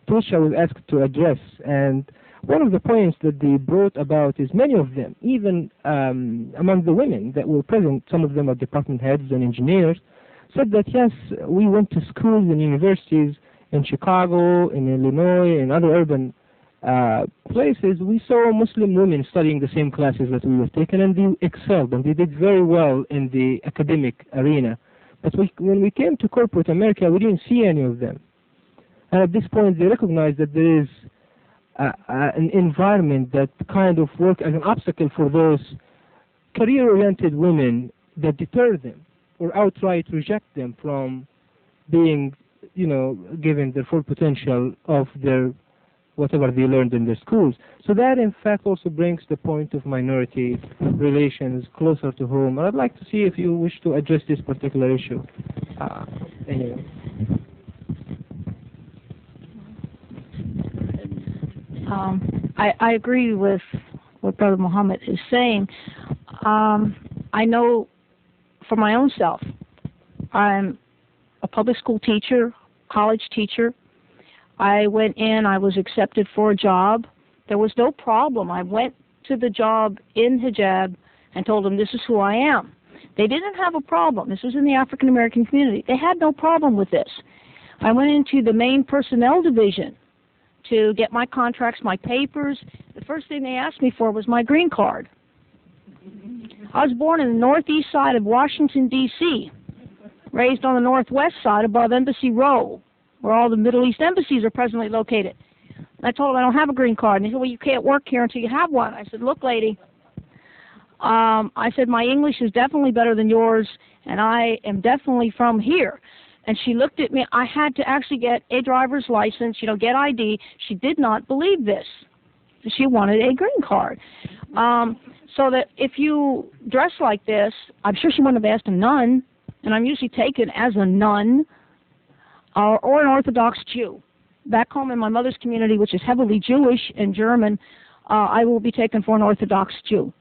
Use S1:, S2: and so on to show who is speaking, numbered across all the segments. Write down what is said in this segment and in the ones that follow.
S1: to which I was asked to address. And one of the points that they brought about is many of them, even among the women that were present, some of them are department heads and engineers, said that yes, we went to schools and universities in Chicago, in Illinois, in other urban places. We saw Muslim women studying the same classes that we were taking, and they excelled, and they did very well in the academic arena. But when we came to corporate America, we didn't see any of them. And at this point, they recognized that there is an environment that kind of work as an obstacle for those career-oriented women that deter them or outright reject them from being, given their full potential of their whatever they learned in their schools. So that, in fact, also brings the point of minority relations closer to home. And I'd like to see if you wish to address this particular issue. Anyway.
S2: I agree with what Brother Muhammad is saying. I know for my own self, I'm a public school teacher, college teacher. I went in, I was accepted for a job. There was no problem. I went to the job in hijab and told them this is who I am. They didn't have a problem. This was in the African American community. They had no problem with this. I went into the main personnel division to get my contracts, my papers. The first thing they asked me for was my green card. I was born in the northeast side of Washington, D.C., raised on the northwest side above Embassy Row, where all the Middle East embassies are presently located. And I told them I don't have a green card. And they said, well, you can't work here until you have one. I said, look, lady, I said, my English is definitely better than yours, and I am definitely from here. And she looked at me. I had to actually get a driver's license, get ID. She did not believe this. She wanted a green card. So that if you dress like this, I'm sure she wouldn't have asked a nun, and I'm usually taken as a nun or an Orthodox Jew. Back home in my mother's community, which is heavily Jewish and German, I will be taken for an Orthodox Jew.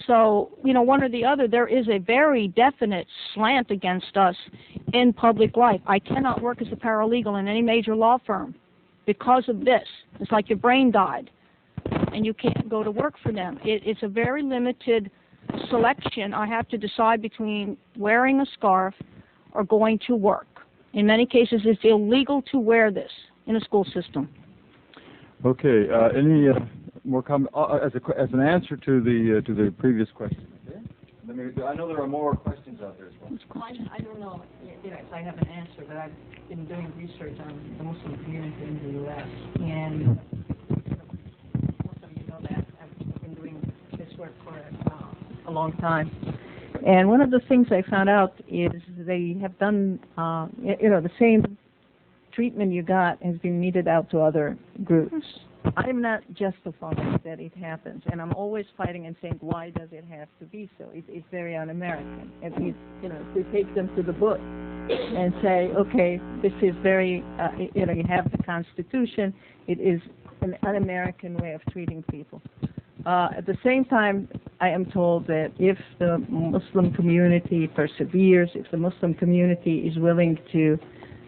S2: So, one or the other, there is a very definite slant against us in public life. I cannot work as a paralegal in any major law firm because of this. It's like your brain died, and you can't go to work for them. It's a very limited selection. I have to decide between wearing a scarf or going to work. In many cases, it's illegal to wear this in a school system.
S3: Okay. Any more comment as an answer to the previous question? Okay. I know there are more questions out there as well.
S4: I don't know if I have an answer, but I've been doing research on the Muslim community in the U.S. and most of you know that I've been doing this work for a long time. And one of the things I found out is they have done, the same treatment you got has been meted out to other groups. I'm not justifying that it happens, and I'm always fighting and saying, why does it have to be so? It's very un-American. If we take them to the book and say, okay, this is very, you have the Constitution. It is an un-American way of treating people. At the same time, I am told that if the Muslim community perseveres, if the Muslim community is willing to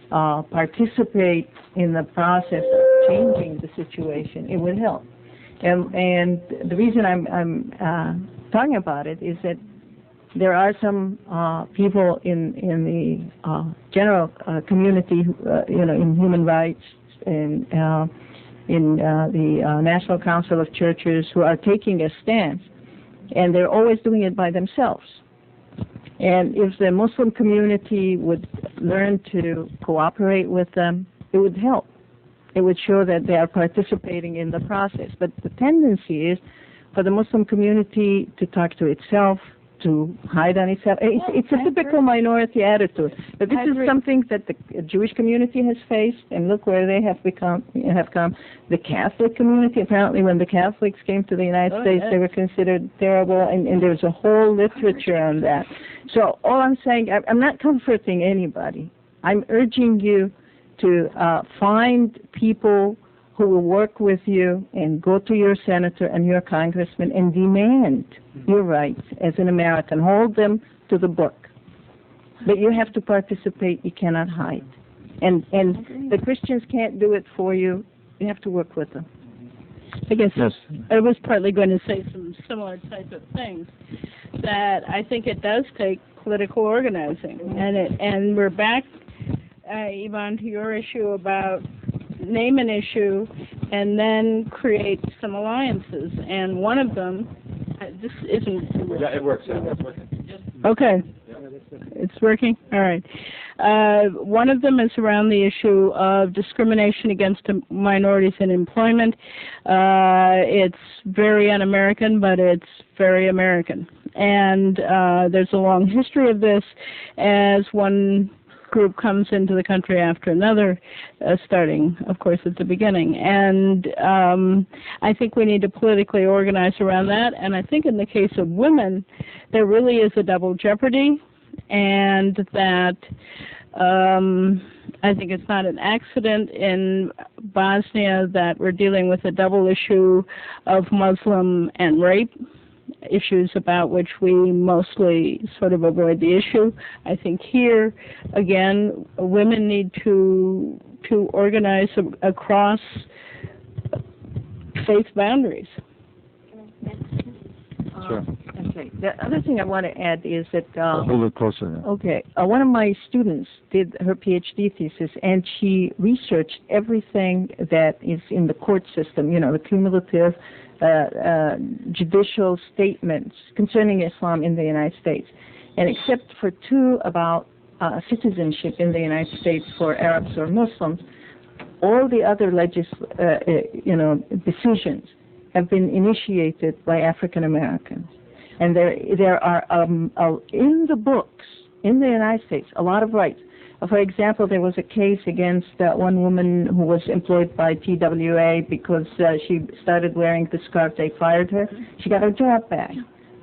S4: participate in the process of changing the situation, it would help. And the reason I'm talking about it is that there are some people in the general community, in human rights and in the National Council of Churches who are taking a stance, and they're always doing it by themselves. And if the Muslim community would learn to cooperate with them, it would help. It would show that they are participating in the process. But the tendency is for the Muslim community to talk to itself, to hide on itself. It's a typical minority attitude. But this is something that the Jewish community has faced, and look where they have come. The Catholic community, apparently when the Catholics came to the United States, they were considered terrible, and there's a whole literature on that. So all I'm saying, I'm not comforting anybody. I'm urging you to find people who will work with you and go to your senator and your congressman and demand your rights as an American. Hold them to the book. But you have to participate. You cannot hide.
S5: And the Christians can't do it for you. You have to work with them.
S2: I guess
S3: Yes.
S2: I was partly going to say some similar type of things, that I think it does take political organizing, and we're back, Yvonne, to your issue about name an issue and then create some alliances, and one of them, this isn't...
S3: Yeah, it works. Yeah, it's working.
S2: Okay. It's working? All right. One of them is around the issue of discrimination against minorities in employment. It's very un-American, but it's very American. And there's a long history of this as one group comes into the country after another, starting, of course, at the beginning. And I think we need to politically organize around that. And I think in the case of women, there really is a double jeopardy, and that I think it's not an accident in Bosnia that we're dealing with a double issue of Muslim and rape, issues about which we mostly sort of avoid the issue. I think here, again, women need to organize across faith boundaries.
S3: Sure.
S5: Okay. The other thing I want to add is that
S3: A little bit closer. Yeah.
S5: okay, one of my students did her PhD thesis, and she researched everything that is in the court system, you know, the cumulative judicial statements concerning Islam in the United States. And except for two about citizenship in the United States for Arabs or Muslims, all the other decisions have been initiated by African Americans. And there are in the books in the United States a lot of rights. For example, there was a case against one woman who was employed by TWA because she started wearing the scarf. They fired her. She got her job back.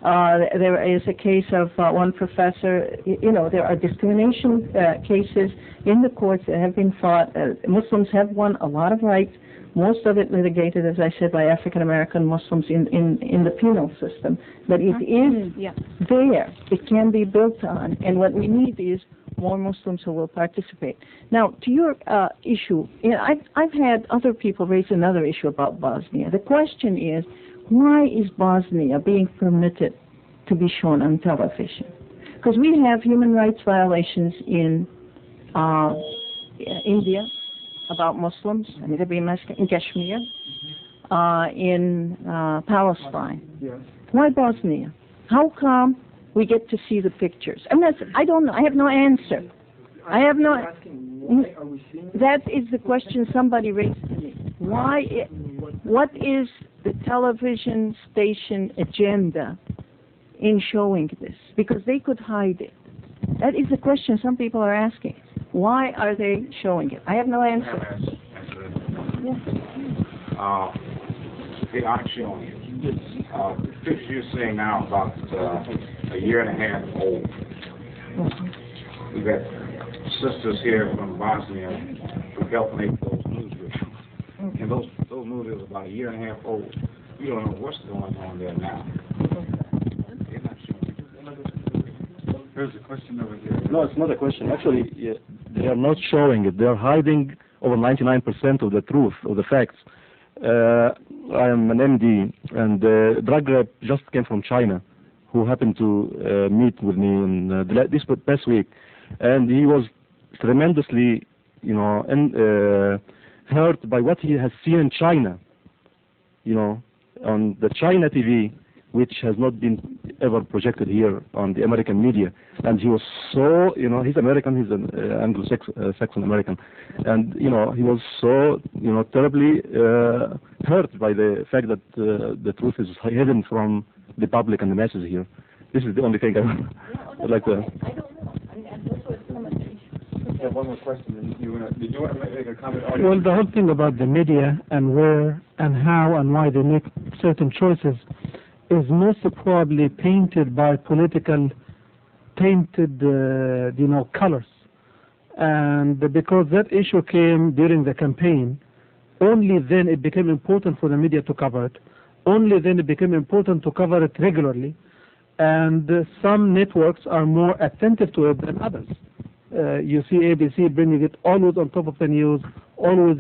S5: There is a case of one professor. You know, there are discrimination cases in the courts that have been fought. Muslims have won a lot of rights. Most of it litigated, as I said, by African American Muslims in the penal system. But it is there. It can be built on. And what we need is more Muslims who will participate. Now, to your issue, I've had other people raise another issue about Bosnia. The question is, why is Bosnia being permitted to be shown on television? Because we have human rights violations in India about Muslims, I mean, in Kashmir, in Palestine.
S3: Yes.
S5: Why Bosnia? How come we get to see the pictures? I don't know. I have no answer. I have no.
S3: Why are we seeing
S5: that is the question somebody raised to me. Why? What is the television station agenda in showing this? Because they could hide it. That is the question some people are asking. Why are they showing it? I have no answer.
S6: They aren't showing it. The picture you're seeing now about a year and a half old. We've got sisters here from Bosnia who helped make those newsreels. And those newsreels are about a year and a half old. We don't know what's going on there now. They're not showing it.
S3: There's a question over here.
S7: No, it's not a question. Actually, they are not showing it. They are hiding over 99% of the truth, of the facts. I am an MD, and the drug rep just came from China, who happened to meet with me in this past week, and he was tremendously, hurt by what he has seen in China, on the China TV, which has not been ever projected here on the American media. And he was so, he's American, he's an Anglo-Saxon American, and, he was so, terribly hurt by the fact that the truth is hidden from the public and the masses here. This is the only thing I'd like to...
S5: I don't know.
S3: I have one more question. Did you want to make a comment?
S1: Well, the whole thing about the media and where and how and why they make certain choices is most probably painted by tainted, colors. And because that issue came during the campaign, only then it became important for the media to cover it. Only then it became important to cover it regularly. And some networks are more attentive to it than others.
S8: You see ABC bringing it always on top of the news, always